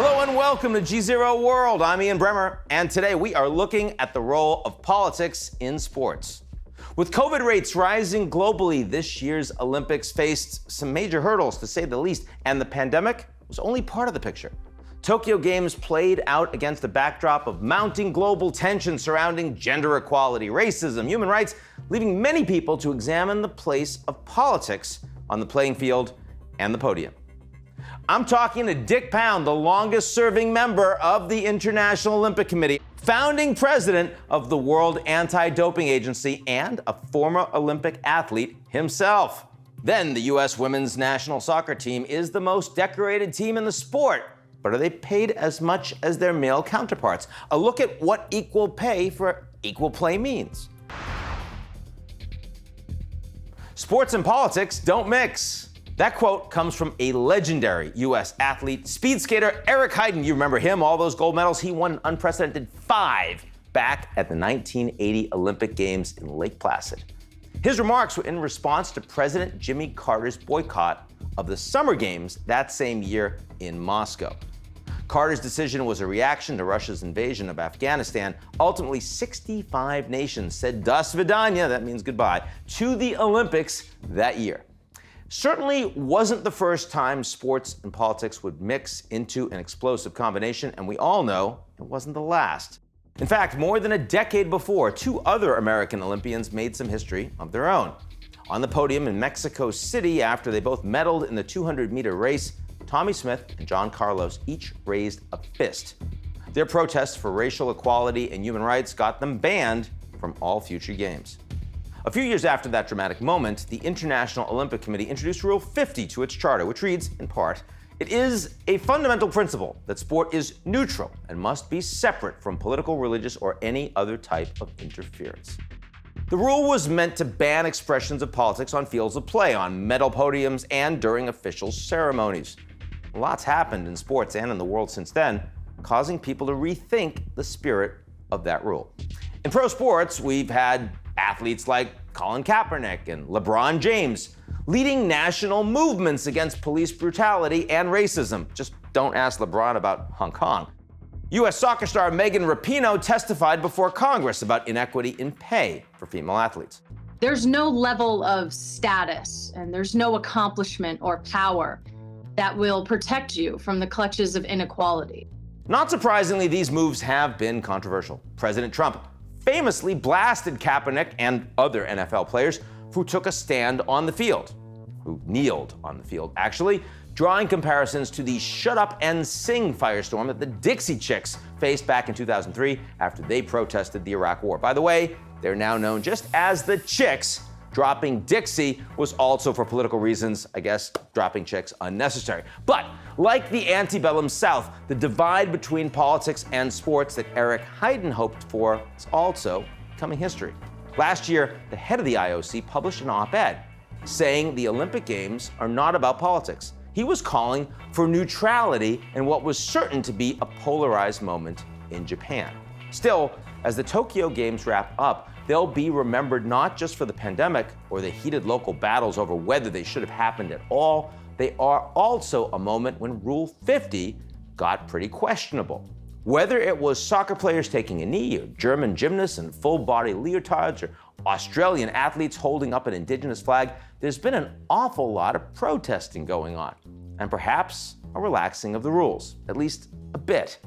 Hello and welcome to GZERO World. I'm Ian Bremmer, and today we are looking at the role of politics in sports. With COVID rates rising globally, this year's Olympics faced some major hurdles, to say the least, and the pandemic was only part of the picture. Tokyo Games played out against a backdrop of mounting global tensions surrounding gender equality, racism, human rights, leaving many people to examine the place of politics on the playing field and the podium. I'm talking to Dick Pound, the longest-serving member of the International Olympic Committee, founding president of the World Anti-Doping Agency, and a former Olympic athlete himself. Then the U.S. women's national soccer team is the most decorated team in the sport. But are they paid as much as their male counterparts? A look at what equal pay for equal play means. Sports and politics don't mix. That quote comes from a legendary U.S. athlete, speed skater Eric Heiden. You remember him, all those gold medals. He won an unprecedented 5 back at the 1980 Olympic Games in Lake Placid. His remarks were in response to President Jimmy Carter's boycott of the Summer Games that same year in Moscow. Carter's decision was a reaction to Russia's invasion of Afghanistan. Ultimately, 65 nations said "Das Vidanya," that means goodbye, to the Olympics that year. Certainly wasn't the first time sports and politics would mix into an explosive combination, and we all know it wasn't the last. In fact, more than a decade before, 2 other American Olympians made some history of their own. On the podium in Mexico City, after they both medaled in the 200-meter race, Tommie Smith and John Carlos each raised a fist. Their protests for racial equality and human rights got them banned from all future games. A few years after that dramatic moment, the International Olympic Committee introduced Rule 50 to its charter, which reads, in part, "It is a fundamental principle that sport is neutral and must be separate from political, religious, or any other type of interference." The rule was meant to ban expressions of politics on fields of play, on medal podiums, and during official ceremonies. Lots happened in sports and in the world since then, causing people to rethink the spirit of that rule. In pro sports, we've had athletes like Colin Kaepernick and LeBron James leading national movements against police brutality and racism. Just don't ask LeBron about Hong Kong. U.S. soccer star Megan Rapinoe testified before Congress about inequity in pay for female athletes. There's no level of status and there's no accomplishment or power that will protect you from the clutches of inequality. Not surprisingly, these moves have been controversial. President Trump famously blasted Kaepernick and other NFL players who took a stand on the field, who kneeled on the field, actually, drawing comparisons to the shut up and sing firestorm that the Dixie Chicks faced back in 2003 after they protested the Iraq War. By the way, they're now known just as the Chicks. Dropping Dixie was also, for political reasons, I guess, dropping chicks unnecessary. But like the antebellum South, the divide between politics and sports that Eric Heiden hoped for is also becoming history. Last year, the head of the IOC published an op-ed saying the Olympic Games are not about politics. He was calling for neutrality in what was certain to be a polarized moment in Japan. Still, as the Tokyo Games wrap up, they'll be remembered not just for the pandemic or the heated local battles over whether they should have happened at all. They are also a moment when Rule 50 got pretty questionable. Whether it was soccer players taking a knee, or German gymnasts in full-body leotards, or Australian athletes holding up an indigenous flag, there's been an awful lot of protesting going on, and perhaps a relaxing of the rules, at least a bit.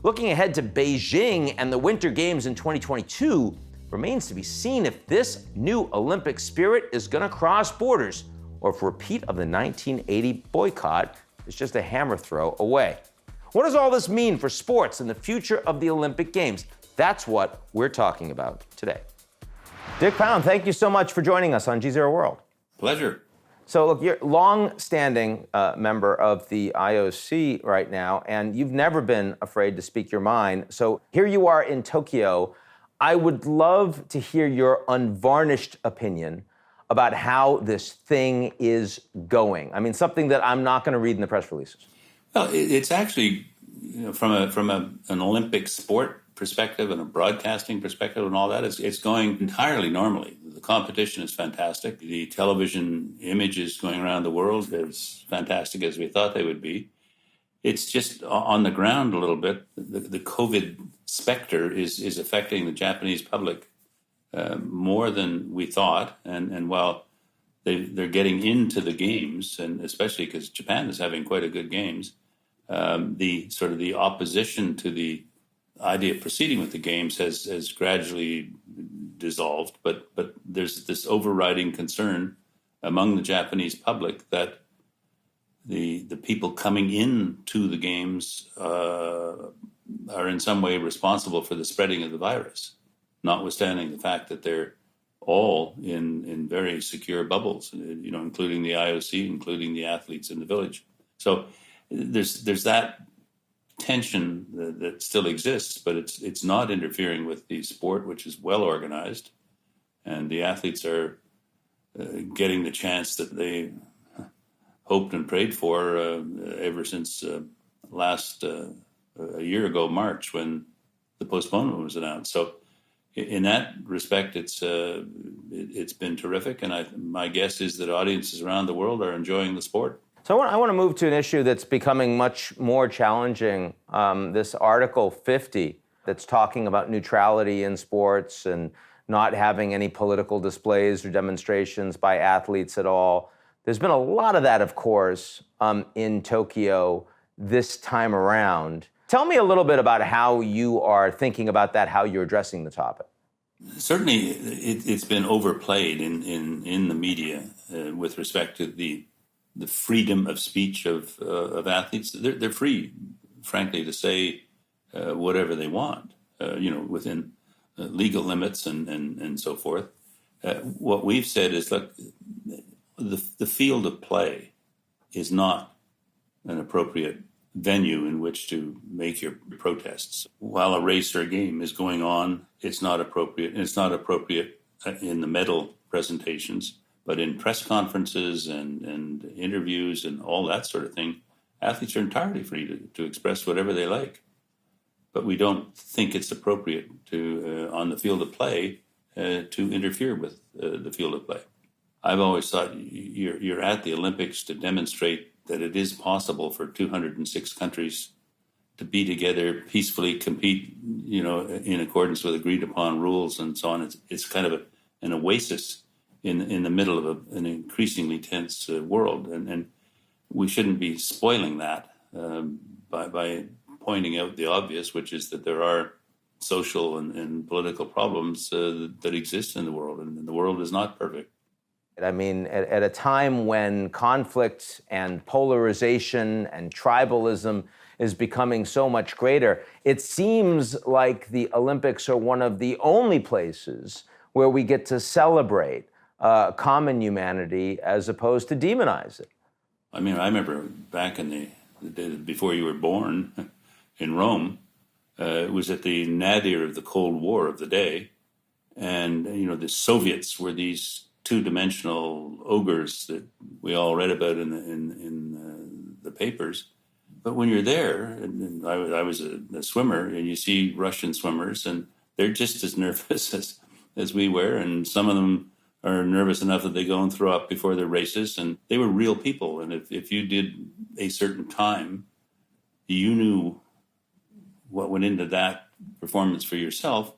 Looking ahead to Beijing and the Winter Games in 2022, remains to be seen if this new Olympic spirit is going to cross borders, or if a repeat of the 1980 boycott is just a hammer throw away. What does all this mean for sports and the future of the Olympic Games? That's what we're talking about today. Dick Pound, thank you so much for joining us on GZERO World. Pleasure. So look, you're a long-standing member of the IOC right now, and you've never been afraid to speak your mind. So here you are in Tokyo. I would love to hear your unvarnished opinion about how this thing is going. I mean, something that I'm not going to read in the press releases. Well, it's actually, from an Olympic sport perspective and a broadcasting perspective and all that, it's going entirely normally. The competition is fantastic. The television images going around the world are as fantastic as we thought they would be. It's just on the ground a little bit. The COVID specter is affecting the Japanese public more than we thought. And while they're getting into the games, and especially because Japan is having quite a good games, the sort of the opposition to the idea of proceeding with the games has gradually dissolved. But there's this overriding concern among the Japanese public that the people coming into the games are in some way responsible for the spreading of the virus, notwithstanding the fact that they're all in very secure bubbles, including the IOC, including the athletes in the village. So there's that tension that still exists, but it's not interfering with the sport, which is well organized, and the athletes are getting the chance that they hoped and prayed for ever since last a year ago, March, when the postponement was announced. So in that respect, it's been terrific, and my guess is that audiences around the world are enjoying the sport. So I want to move to an issue that's becoming much more challenging, this Article 50 that's talking about neutrality in sports and not having any political displays or demonstrations by athletes at all. There's been a lot of that, of course, in Tokyo this time around. Tell me a little bit about how you are thinking about that, how you're addressing the topic. Certainly, it's been overplayed in the media with respect to the freedom of speech of athletes. They're free, frankly, to say whatever they want, within legal limits and so forth. What we've said is, look, the field of play is not an appropriate venue in which to make your protests. While a race or a game is going on, it's not appropriate. And it's not appropriate in the medal presentations, but in press conferences and interviews and all that sort of thing, athletes are entirely free to express whatever they like. But we don't think it's appropriate to, on the field of play, to interfere with the field of play. I've always thought you're at the Olympics to demonstrate that it is possible for 206 countries to be together, peacefully compete, in accordance with agreed upon rules and so on. It's kind of an oasis in the middle of an increasingly tense world, and we shouldn't be spoiling that by pointing out the obvious, which is that there are social and political problems that exist in the world, and the world is not perfect. I mean, at a time when conflict and polarization and tribalism is becoming so much greater, it seems like the Olympics are one of the only places where we get to celebrate common humanity as opposed to demonize it. I mean, I remember back in the day before you were born in Rome, it was at the nadir of the Cold War of the day, and the Soviets were these two-dimensional ogres that we all read about in the papers. But when you're there, and I was a swimmer, and you see Russian swimmers, and they're just as nervous as we were, and some of them are nervous enough that they go and throw up before their races, and they were real people. And if you did a certain time, you knew what went into that performance for yourself.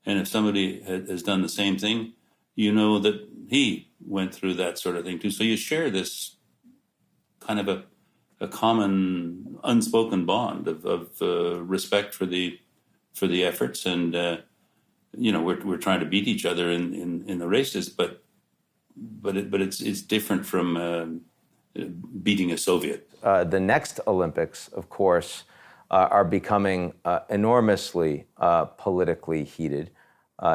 And if somebody has done the same thing, you know that he went through that sort of thing too. So you share this kind of a common unspoken bond of respect for the efforts, and we're trying to beat each other in the races, but it's different from beating a Soviet. The next Olympics, of course, are becoming enormously politically heated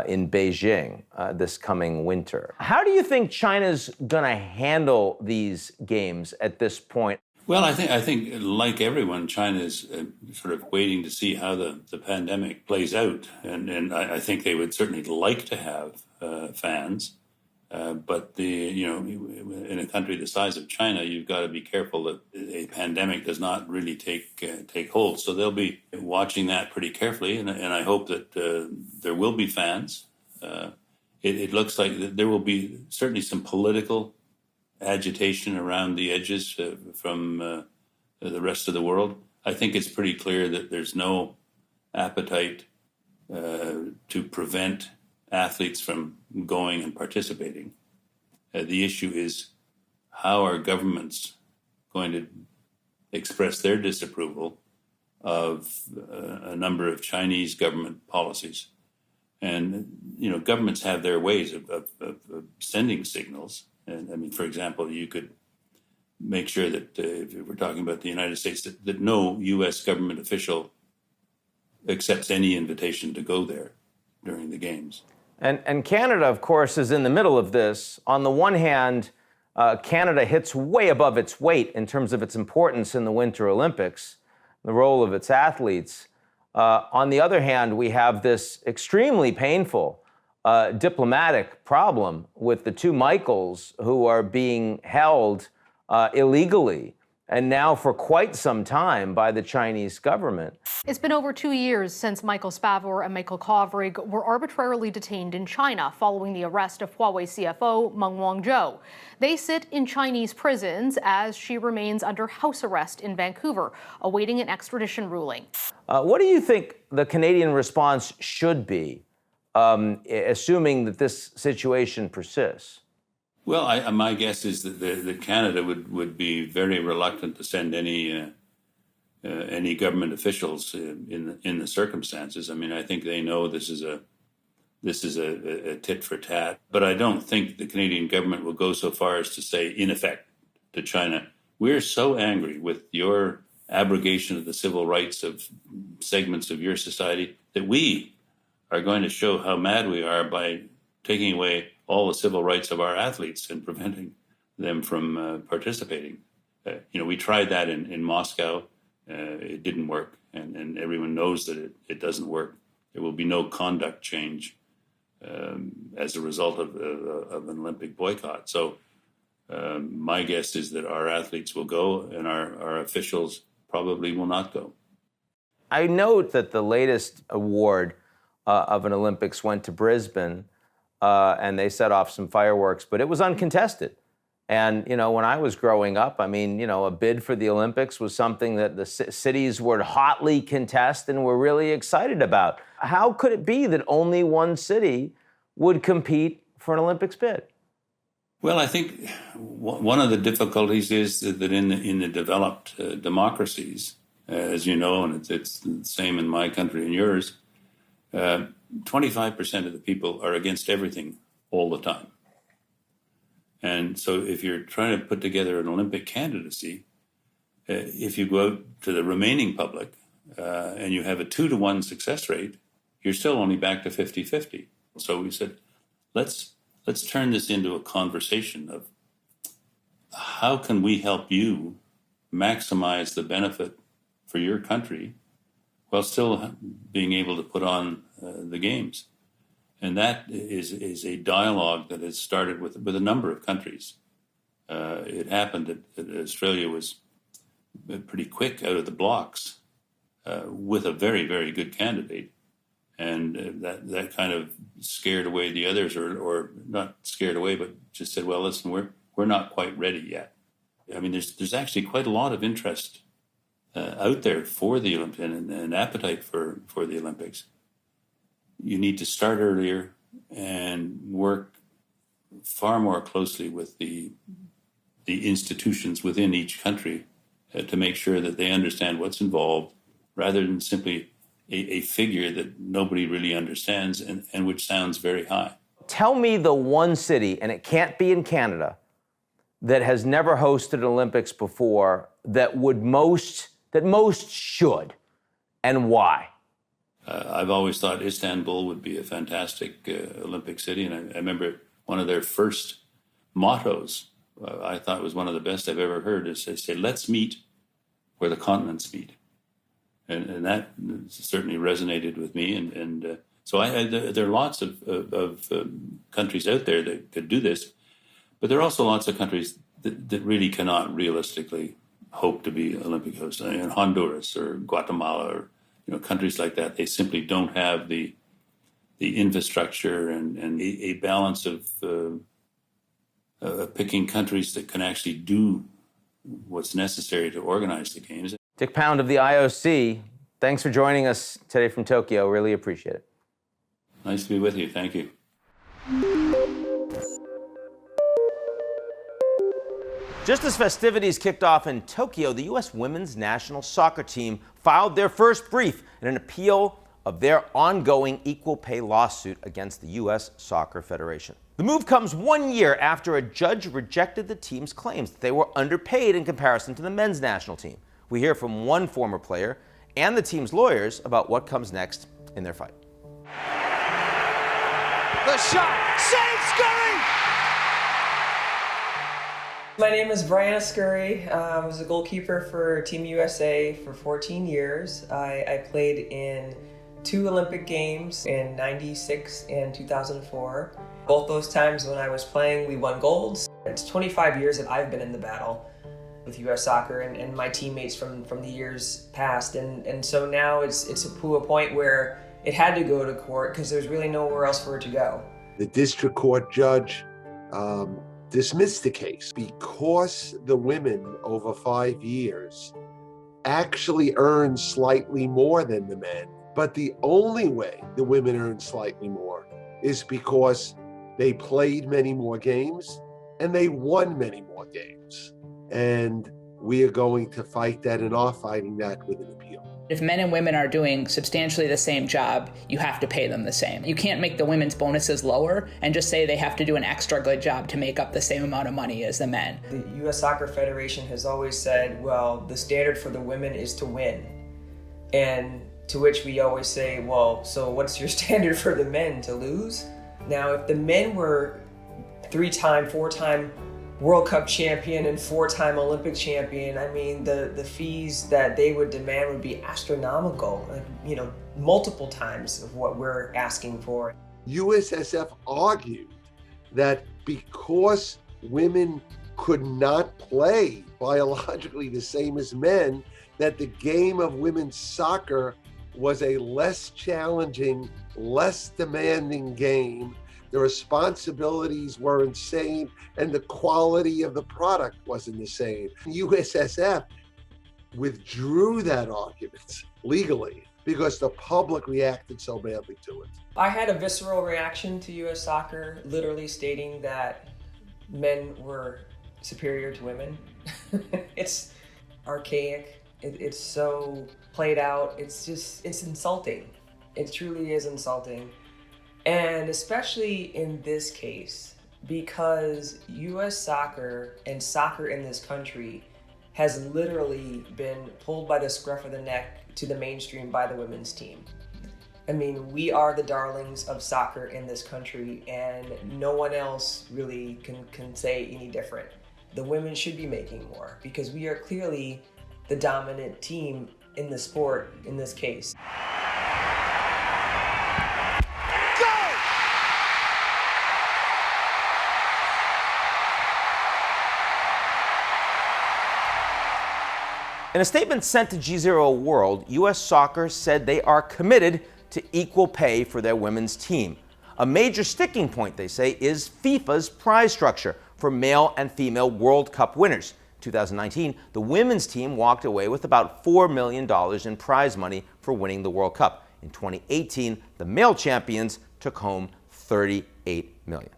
in Beijing this coming winter. How do you think China's going to handle these games at this point? Well, I think like everyone, China is sort of waiting to see how the pandemic plays out, and I think they would certainly like to have fans, but in a country the size of China, you've got to be careful that a pandemic does not really take hold. So they'll be watching that pretty carefully, and I hope that there will be fans. It looks like there will be certainly some political agitation around the edges from the rest of the world. I think it's pretty clear that there's no appetite to prevent athletes from going and participating. The issue is, how are governments going to express their disapproval of a number of Chinese government policies? And, governments have their ways of sending signals. And I mean, for example, you could make sure that if we're talking about the United States, that no U.S. government official accepts any invitation to go there during the games. And Canada, of course, is in the middle of this. On the one hand, Canada hits way above its weight in terms of its importance in the Winter Olympics, the role of its athletes. On the other hand, we have this extremely painful diplomatic problem with the two Michaels who are being held illegally, and now for quite some time, by the Chinese government. It's been over 2 years since Michael Spavor and Michael Kovrig were arbitrarily detained in China following the arrest of Huawei CFO Meng Wanzhou. They sit in Chinese prisons as she remains under house arrest in Vancouver, awaiting an extradition ruling. What do you think the Canadian response should be, assuming that this situation persists? Well, my guess is that Canada would be very reluctant to send any government officials in the circumstances. I mean, I think they know this is a tit for tat. But I don't think the Canadian government will go so far as to say, in effect, to China, we're so angry with your abrogation of the civil rights of segments of your society that we are going to show how mad we are by taking away all the civil rights of our athletes and preventing them from participating. We tried that in Moscow. It didn't work, and everyone knows that it doesn't work. There will be no conduct change as a result of an Olympic boycott. So my guess is that our athletes will go and our officials probably will not go. I note that the latest award of an Olympics went to Brisbane, and they set off some fireworks, but it was uncontested. And, when I was growing up, I mean, a bid for the Olympics was something that the cities would hotly contest and were really excited about. How could it be that only one city would compete for an Olympics bid? Well, I think one of the difficulties is that in the developed democracies, as you know, and it's the same in my country and yours, 25% of the people are against everything all the time. And so if you're trying to put together an Olympic candidacy, if you go out to the remaining public and you have a 2-to-1 success rate, you're still only back to 50-50. So we said, let's turn this into a conversation of how can we help you maximize the benefit for your country while still being able to put on the games. And that is a dialogue that has started with a number of countries. It happened that Australia was pretty quick out of the blocks with a very, very good candidate. And that kind of scared away the others, or not scared away, but just said, well, listen, we're not quite ready yet. I mean, there's actually quite a lot of interest out there for the Olympics and appetite for the Olympics. You need to start earlier and work far more closely with the institutions within each country to make sure that they understand what's involved, rather than simply a figure that nobody really understands and which sounds very high. Tell me the one city, and it can't be in Canada, that has never hosted an Olympics before that most should, and why? I've always thought Istanbul would be a fantastic Olympic city, and I remember one of their first mottos, I thought was one of the best I've ever heard, is they say, let's meet where the continents meet. And that certainly resonated with me. And so there are lots of countries out there that could do this, but there are also lots of countries that really cannot realistically hope to be Olympic hosts. In Honduras or Guatemala or countries like that, they simply don't have the infrastructure and a balance of picking countries that can actually do what's necessary to organize the games. Dick Pound of the IOC, thanks for joining us today from Tokyo. Really appreciate it. Nice to be with you. Thank you. Just as festivities kicked off in Tokyo, the U.S. women's national soccer team filed their first brief in an appeal of their ongoing equal pay lawsuit against the U.S. Soccer Federation. The move comes 1 year after a judge rejected the team's claims that they were underpaid in comparison to the men's national team. We hear from one former player and the team's lawyers about what comes next in their fight. The shot, save Scurry! My name is Brianna Scurry. I was a goalkeeper for Team USA for 14 years. I played in 2 Olympic Games in '96 and 2004. Both those times when I was playing, we won golds. It's 25 years that I've been in the battle with U.S. Soccer and my teammates from the years past. And so now it's to a point where it had to go to court because there's really nowhere else for it to go. The district court judge dismissed the case because the women over 5 years actually earned slightly more than the men. But the only way the women earned slightly more is because they played many more games and they won many more games. And we are going to fight that and are fighting that with an appeal. If men and women are doing substantially the same job, you have to pay them the same. You can't make the women's bonuses lower and just say they have to do an extra good job to make up the same amount of money as the men. The U.S. Soccer Federation has always said, well, the standard for the women is to win. And to which we always say, well, so what's your standard for the men, to lose? Now, if the men were 3-time, 4-time World Cup champion and 4-time Olympic champion, I mean, the fees that they would demand would be astronomical, multiple times of what we're asking for. USSF argued that because women could not play biologically the same as men, that the game of women's soccer was a less challenging, less demanding game. The responsibilities were insane, and the quality of the product wasn't the same. USSF withdrew that argument legally because the public reacted so badly to it. I had a visceral reaction to U.S. Soccer, literally stating that men were superior to women. It's archaic. It's so played out. It's insulting. It truly is insulting. And especially in this case, because U.S. soccer and soccer in this country has literally been pulled by the scruff of the neck to the mainstream by the women's team. I mean, we are the darlings of soccer in this country, and no one else really can say any different. The women should be making more because we are clearly the dominant team in the sport in this case. In a statement sent to GZERO World, U.S. Soccer said they are committed to equal pay for their women's team. A major sticking point, they say, is FIFA's prize structure for male and female World Cup winners. 2019, the women's team walked away with about $4 million in prize money for winning the World Cup. In 2018, the male champions took home $38 million.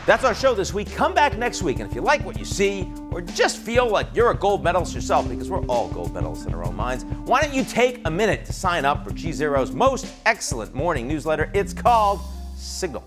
That's our show this week. Come back next week, and if you like what you see, or just feel like you're a gold medalist yourself, because we're all gold medalists in our own minds, why don't you take a minute to sign up for GZERO's most excellent morning newsletter? It's called Signal.